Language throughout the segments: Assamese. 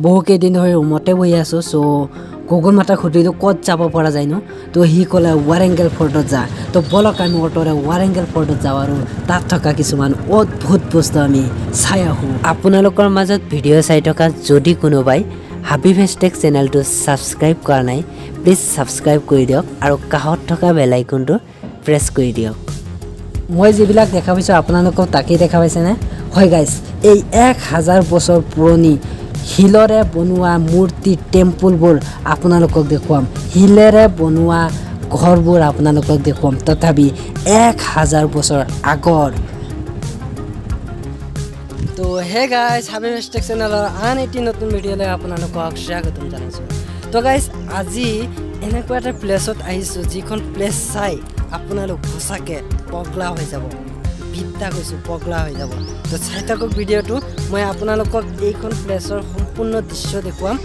বহু কেইদিন ধৰি ৰুমতে বহি আছোঁ চ' গুগল মাতাক সুধিলোঁ ক'ত যাব পৰা যায় নো তো সি ক'লে ৱাৰেংগেল ফৰ্টত যা তো বলক আমি অ'টোৰে ৱাৰেংগেল ফৰ্টত যাওঁ আৰু তাত থকা কিছুমান অদ্ভুত বস্তু আমি চাই আহোঁ আপোনালোকৰ মাজত ভিডিঅ' চাই থকা যদি কোনোবাই হাবি ফেষ্টেক চেনেলটো ছাবস্ক্ৰাইব কৰা নাই প্লিজ ছাবস্ক্ৰাইব কৰি দিয়ক আৰু কাষত থকা বেল আইকনটো প্ৰেছ কৰি দিয়ক মই যিবিলাক দেখা পাইছোঁ আপোনালোকক তাকেই দেখা পাইছেনে হয় গাইছ এই 1000 বছৰ পুৰণি শিলৰে বনোৱা মূৰ্তি টেম্পলবোৰ আপোনালোকক দেখুৱাম শিলেৰে বনোৱা ঘৰবোৰ আপোনালোকক দেখুৱাম তথাপি 1000 বছৰ আগৰ তো হে গাইছ হাবি ফেষ্টেক চেনেলৰ আন এটি নতুন ভিডিঅ'লৈ আপোনালোকক স্বাগতম জনাইছোঁ তো গাইছ আজি এনেকুৱা এটা প্লেছত আহিছোঁ যিখন প্লেচ চাই আপোনালোক সঁচাকৈ পগলা হৈ যাব বিদ্যা কৈছোঁ পগলা হৈ যাব তো চাই থাকক ভিডিঅ'টো মই আপোনালোকক এইখন প্লেচৰ সম্পূৰ্ণ দৃশ্য দেখুৱাম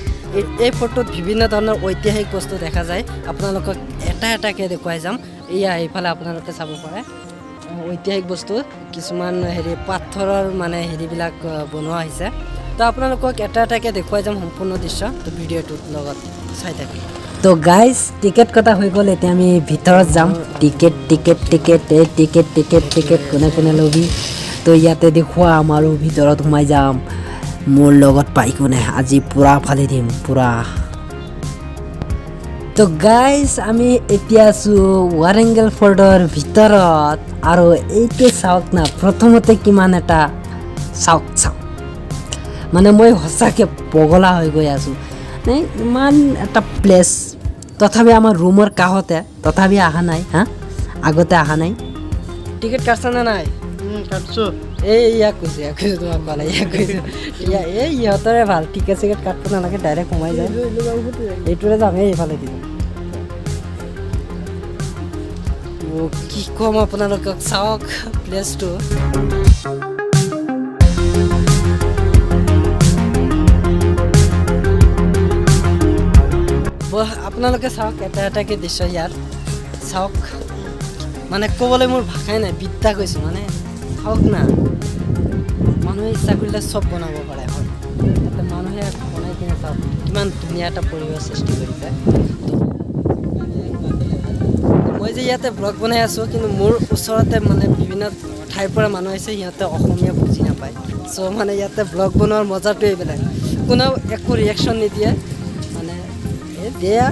এই ফটোত বিভিন্ন ধৰণৰ ঐতিহাসিক বস্তু দেখা যায় আপোনালোকক এটা এটাকৈ দেখুৱাই যাম এয়া এইফালে আপোনালোকে চাব পাৰে ঐতিহাসিক বস্তু কিছুমান পাথৰৰ মানে হেৰিবিলাক বনোৱা হৈছে তো আপোনালোকক এটা এটাকৈ দেখুৱাই যাম সম্পূৰ্ণ দৃশ্য তো ভিডিঅ'টোৰ লগত চাই থাকি তো গাইজ টিকেট কটা হৈ গ'ল এতিয়া আমি ভিতৰত যাম টিকেট কোনে কোনে ল'বি তো ইয়াতে দেখুৱাম আৰু ভিতৰত সোমাই যাম মোৰ লগত পাই কোনে আজি পূৰা ফালি দিম পূৰা তো গাইজ আমি এতিয়া আছোঁ ৱাৰেংগেল ফৰ্টৰ ভিতৰত আৰু এইটো চাওক না প্ৰথমতে কিমান এটা চাওক মানে মই সঁচাকৈ পগলা হৈ গৈ আছোঁ ইমান এটা প্লেচ তথাপি আমাৰ ৰুমৰ কাষতে তথাপি অহা নাই হা আগতে অহা নাই টিকেট কাটছানে নাই কাটছোঁ ইয়াক কৈছোঁ তোমাক ক'লে ইয়াক কৈছোঁ এই ইহঁতৰে ভাল টিকেট চিকেট কাটিব নালাগে ডাইৰেক্ট সোমাই যায় এইটোৰে যাম এইফালে দিম কি ক'ম আপোনালোকক চাওক প্লেচটো আপোনালোকে চাওক এটা এটাকৈ দৃশ্য ইয়াত চাওক মানে ক'বলৈ মোৰ ভাষাই নাই বিদ্যা কৈছোঁ মানে চাওক না মানুহে ইচ্ছা কৰিলে চব বনাব পাৰে হয় মানুহে বনাই কিনে চাওক কিমান ধুনীয়া এটা পৰিৱেশ সৃষ্টি কৰিছে মই যে ইয়াতে ব্লগ বনাই আছোঁ কিন্তু মোৰ ওচৰতে মানে বিভিন্ন ঠাইৰ পৰা মানুহ আহিছে সিহঁতে অসমীয়া বুজি নাপায় চ' মানে ইয়াতে ব্লগ বনোৱাৰ মজাটোৱেই বেলেগ কোনেও একো ৰিয়েকশ্যন নিদিয়ে মানে এই দিয়া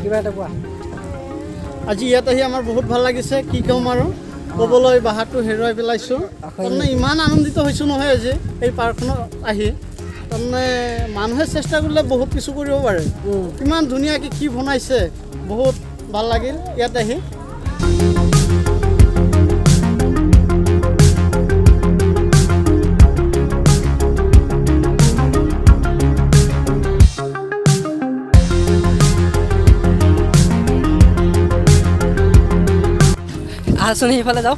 কিবা এটা কোৱা আজি ইয়াত আহি আমাৰ বহুত ভাল লাগিছে কি ক'ম আৰু ক'বলৈ ভাষাটো হেৰুৱাই পেলাইছোঁ তাৰমানে ইমান আনন্দিত হৈছোঁ নহয় আজি এই পাৰ্কখনত আহি তাৰমানে মানুহে চেষ্টা কৰিলে বহুত কিছু কৰিব পাৰে ইমান ধুনীয়াকৈ কি বনাইছে বহুত ভাল লাগিল ইয়াত আহি আহচোন সেইফালে যাওঁ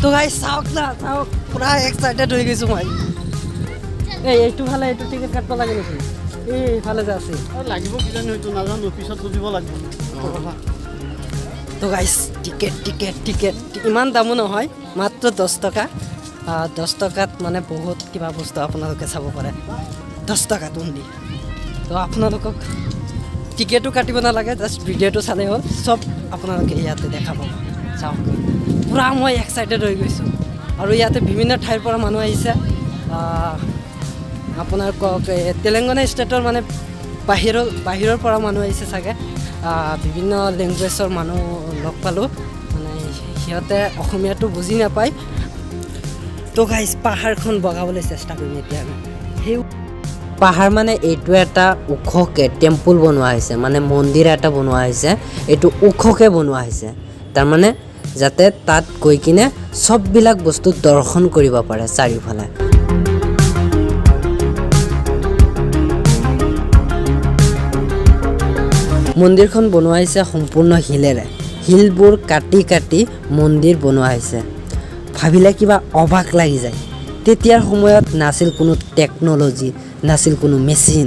তো গাইছ চাওক না চাওক পূৰা এক্সাইটেড হৈ গৈছোঁ মই এইটো ফালে এইটো টিকেট কাটিব লাগে নেকি এইফালে যে আছে লাগিব কিজানি হয়তো নাজানো পিছত বুজিব লাগিব তো গাইছ টিকেট ইমান দামো নহয় মাত্ৰ 10 টকা 10 টকাত মানে বহুত কিবা বস্তু আপোনালোকে চাব পাৰে 10 টকাত অনলি তো আপোনালোকক টিকেটো কাটিব নালাগে জাষ্ট ভিডিঅ'টো চালেই হ'ল চব আপোনালোকে ইয়াতে দেখা পাব চাওক পূৰা মই এক্সাইটেড হৈ গৈছোঁ আৰু ইয়াতে বিভিন্ন ঠাইৰ পৰা মানুহ আহিছে আপোনাৰ তেলেংগানা ষ্টেটৰ মানে বাহিৰৰ পৰা মানুহ আহিছে চাগে বিভিন্ন লেংগুৱেজৰ মানুহ লগ পালোঁ মানে সিহঁতে অসমীয়াটো বুজি নাপায় তো গাইছ পাহাৰখন বগাবলৈ চেষ্টা কৰিম এতিয়া আমি সেই পাহাৰ মানে এইটো এটা ওখকৈ টেম্পল বনোৱা হৈছে মানে মন্দিৰ এটা বনোৱা হৈছে এইটো ওখকৈ বনোৱা হৈছে তাৰমানে যাতে তাত গৈ কিনে চববিলাক বস্তু দৰ্শন কৰিব পাৰে চাৰিওফালে মন্দিৰখন বনোৱা হৈছে সম্পূৰ্ণ শিলেৰে শিলবোৰ কাটি মন্দিৰ বনোৱা হৈছে ভাবিলে কিবা অবাক লাগি যায় তেতিয়াৰ সময়ত নাছিল কোনো টেকন'লজি নাছিল কোনো মেচিন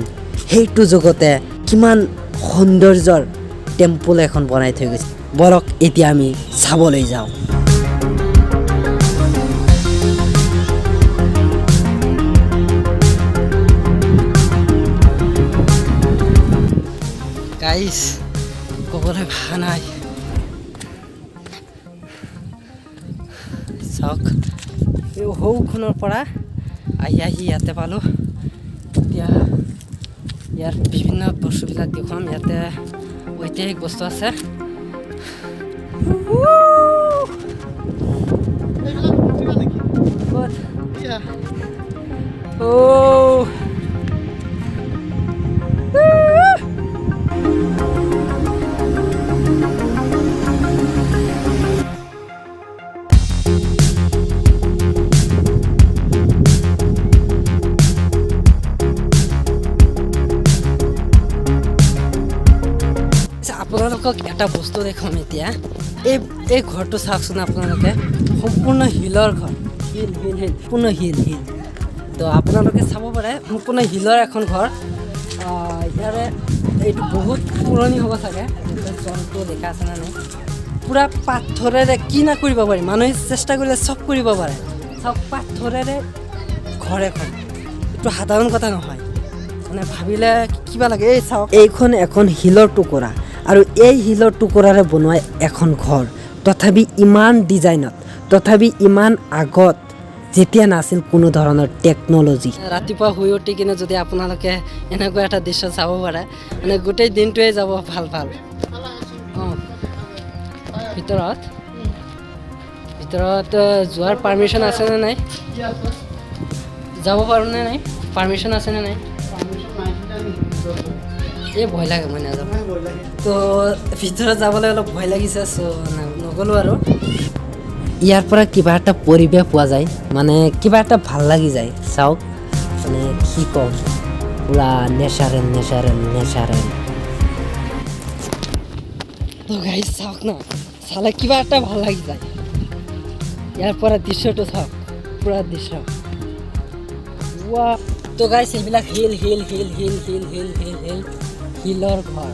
সেইটো জগতে কিমান সৌন্দৰ্যৰ টেম্পল এখন বনাই থৈ গৈছে বলক এতিয়া আমি চাবলৈ যাওঁ গাইছ ক'বলৈ ভাষা নাই। চাওক এই সৌখনৰ পৰা আহি ইয়াতে পালোঁ। এতিয়া ইয়াৰ বিভিন্ন বস্তুবিলাক দেখুৱাম। ইয়াতে ঐতিহাসিক বস্তু আছে। আপোনালোকক এটা বস্তু দেখুৱাম এতিয়া। এই ঘৰটো চাওকচোন আপোনালোকে, সম্পূৰ্ণ শিলৰ ঘৰ। শিল সম্পূৰ্ণ শিল। তো আপোনালোকে চাব পাৰে সম্পূৰ্ণ শিলৰ এখন ঘৰ। ইয়াৰে এইটো বহুত পুৰণি হ'ব চাগে। জন্তু দেখা আছে নে নাই? পূৰা পাথৰেৰে কি না কৰিব পাৰি, মানুহে চেষ্টা কৰিলে চব কৰিব পাৰে। চাওক পাথৰেৰে ঘৰ এখন, এইটো সাধাৰণ কথা নহয়। মানে ভাবিলে কিবা লাগে। এই চাওক এইখন এখন শিলৰ টুকুৰা, আৰু এই শিলৰ টুকুৰাৰে বনোৱা এখন ঘৰ, তথাপি ইমান ডিজাইনত, তথাপি ইমান আগত, যেতিয়া নাছিল কোনো ধৰণৰ টেকন'লজি। ৰাতিপুৱা শুই উঠি কিনে যদি আপোনালোকে এনেকুৱা এটা দৃশ্য চাব পাৰে, মানে গোটেই দিনটোৱে যাব ভাল। অঁ, ভিতৰত যোৱাৰ পাৰ্মিশ্যন আছেনে নাই? যাব পাৰোঁনে নাই? পাৰ্মিশ্যন আছেনে নাই? এই ভয় লাগে, মই নাযাওঁ। তো ভিতৰত যাবলৈ অলপ ভয় লাগিছে, নগ'লোঁ আৰু। ইয়াৰ পৰা কিবা এটা পৰিৱেশ পোৱা যায়, মানে কিবা এটা ভাল লাগি যায়। চাওক মানে কি ক'ম, পূৰা নেচাৰেল। তো গাইজ চাওক না, চালে কিবা এটা ভাল লাগি যায়। ইয়াৰ পৰা দৃশ্যটো চাওক, পূৰা দৃশ্য। তো গাইজ এইবিলাক শিলৰ ঘৰ।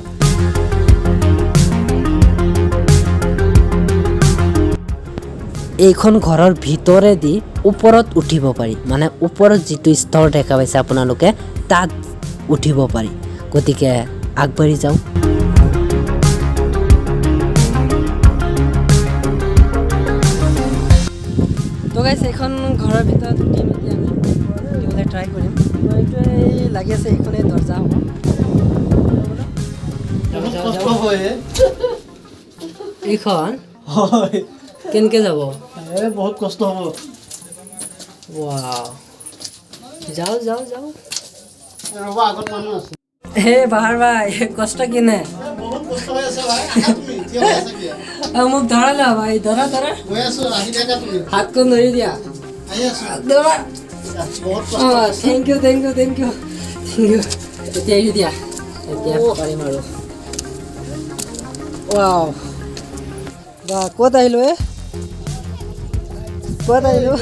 এইখন ঘৰৰ ভিতৰেদি ওপৰত উঠিব পাৰি, মানে ওপৰত যিটো স্তৰ দেখা পাইছে আপোনালোকে, তাত উঠিব পাৰি। গতিকে আগবাঢ়ি যাওঁ। তো গাইছ এইখন ঘৰৰ ভিতৰত উঠিম এতিয়া আমি, উঠিবলৈ ট্ৰাই কৰিম। এইটোৱে লাগি আছে, এইখনেই দৰ্জা হ'ব। এইখন কেনেকৈ যাব? বহুত কষ্ট হ'ব। যাওঁ ৰ'বা, আগত মানুহ আছে। বাহাৰ ভাই কষ্ট কিনে বহুত কষ্ট হৈ আছে ভাই। মোক ধৰা লোৱা ভাই, ধৰা গৈ আছো, আহি থাকা তুমি। হাতখন ধৰি দিয়া। আহি আছো। ধৰা। বহুত কষ্ট। Thank you. এতিয়া এৰি দিয়া, এতিয়া পাৰিম আৰু। ক'ত আহিলোঁ?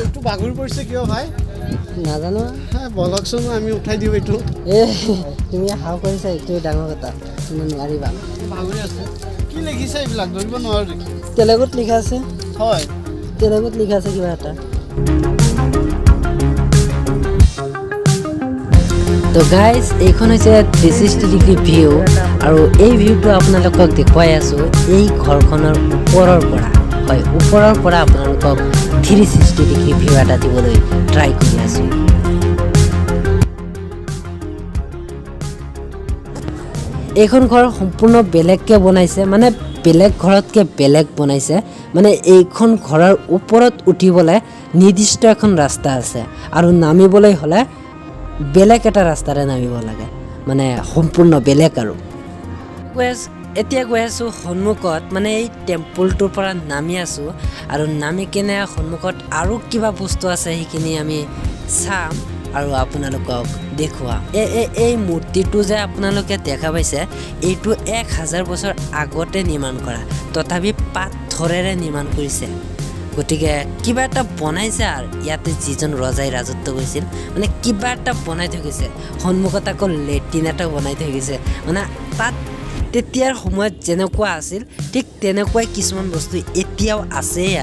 এইটো বাগৰি পৰিছে কিয় ভাই? নাজানো। বলকচোন, আমি উঠাই দিওঁ এইটো। তুমি হাও কৰিছা, এইটো ডাঙৰ কথা। তুমি নোৱাৰিবা। বাগৰি আছে। কি লিখিছে এইবিলাক? ধৰিব নোৱাৰো দেখি। তেলেগুত লিখা আছে। হয়, তেলেগুত লিখা আছে কিবা এটা। তো গাইজ এইখন হৈছে 360 ডিগ্ৰী ভিউ, আৰু এই ভিউটো আপোনালোকক দেখুৱাই আছোঁ এই ঘৰখনৰ ওপৰৰ পৰা। হয়, ওপৰৰ পৰা আপোনালোকক 360 ডিগ্ৰী ভিউ এটা দিবলৈ ট্ৰাই কৰি আছোঁ। এইখন ঘৰ সম্পূৰ্ণ বেলেগকৈ বনাইছে, মানে বেলেগ ঘৰতকৈ বেলেগ বনাইছে। মানে এইখন ঘৰৰ ওপৰত উঠিবলৈ নিৰ্দিষ্ট এখন ৰাস্তা আছে, আৰু নামিবলৈ হ'লে বেলেগ এটা ৰাস্তাৰে নামিব লাগে, মানে সম্পূৰ্ণ বেলেগ। আৰু এতিয়া গৈ আছোঁ সন্মুখত, মানে এই টেম্পলটোৰ পৰা নামি আছোঁ, আৰু নামি কিনে সন্মুখত আৰু কিবা বস্তু আছে, সেইখিনি আমি চাম আৰু আপোনালোকক দেখুৱাম। এই মূৰ্তিটো যে আপোনালোকে দেখা পাইছে, এইটো 1000 বছৰ আগতে নিৰ্মাণ কৰা, তথাপি পাথৰেৰে নিৰ্মাণ কৰিছে। গতিকে কিবা এটা বনাইছে, আৰু ইয়াতে যিজন ৰজাই ৰাজত্ব কৰিছিল, মানে কিবা এটা বনাই থৈ গৈছে। সন্মুখত আকৌ লেট্ৰিন এটা বনাই থৈ গৈছে, মানে তাত তেতিয়াৰ সময়ত যেনেকুৱা আছিল ঠিক তেনেকুৱাই কিছুমান বস্তু এতিয়াও আছেই।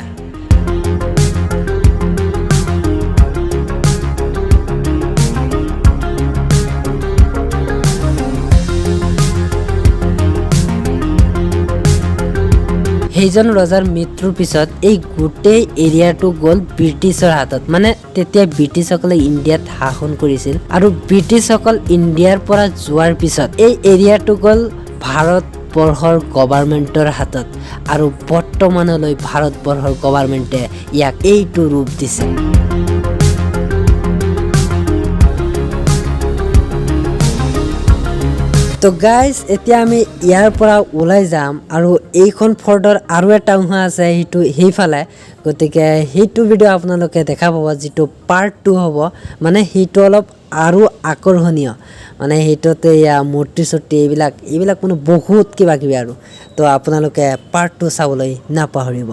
সেইজন ৰজাৰ মৃত্যুৰ পিছত এই গোটেই এৰিয়াটো গ'ল ব্ৰিটিছৰ হাতত মানে তেতিয়া ব্ৰিটিছসকলে ইণ্ডিয়াত শাসন কৰিছিল আৰু ব্ৰিটিছসকল ইণ্ডিয়াৰ পৰা যোৱাৰ পিছত এই এৰিয়াটো গ'ল ভাৰতবৰ্ষৰ গভৰ্ণমেণ্টৰ হাতত আৰু বৰ্তমানলৈ ভাৰতবৰ্ষৰ গভৰ্ণমেণ্টে ইয়াক এইটো ৰূপ দিছে। তো গাইজ এতিয়া আমি ইয়াৰ পৰা ওলাই যাম আৰু এইখন ফৰ্টৰ আৰু এটা অংশ আছে সেইটো সেইফালে, গতিকে সেইটো ভিডিঅ' আপোনালোকে দেখা পাব যিটো পাৰ্ট 2 হ'ব। মানে সেইটো অলপ আৰু আকৰ্ষণীয়, মানে সেইটোতে এয়া মূৰ্তি চূৰ্তি এইবিলাক মানে বহুত কিবা কিবি আৰু। তো আপোনালোকে পাৰ্ট 2 চাবলৈ নাপাহৰিব।